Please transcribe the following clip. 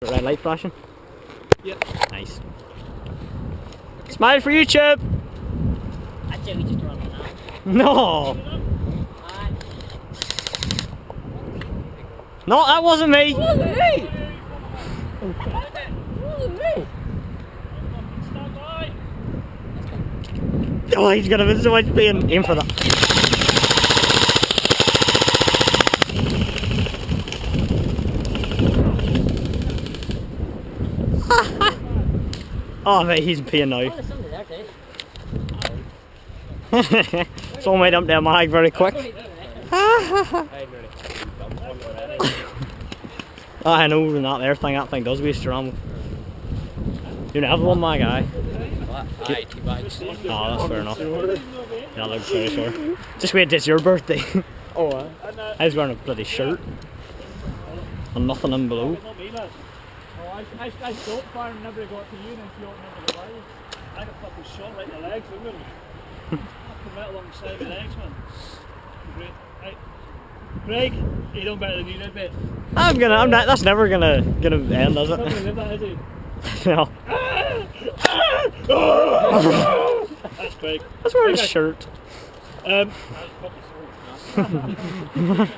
Red light flashing? Yep. Nice. Smile for YouTube! I think we just run on that. No! No, that wasn't me! It wasn't me! Oh, he's gonna miss so much pain. Aim for that. Oh mate, he's peeing now. Oh, there's somebody there too. Someone made up their mag very quick. Oh, I know, that thing does waste your ammo. You never won my guy. Aye, 2 bags. Oh, that's fair enough. Yeah, I look very sore. Just wait, it's your birthday. Oh, I was wearing a bloody shirt. And nothing in below. I stopped firing whenever I got to you and then you remember the live. I got fucking shot right in the legs, didn't I? I come out alongside the legs, man. Great. Right. Craig, you done better than you did, mate. That's never gonna end, is it? Not gonna live that, is he? No. That's Craig. That's wearing a shirt. That's fucking sore.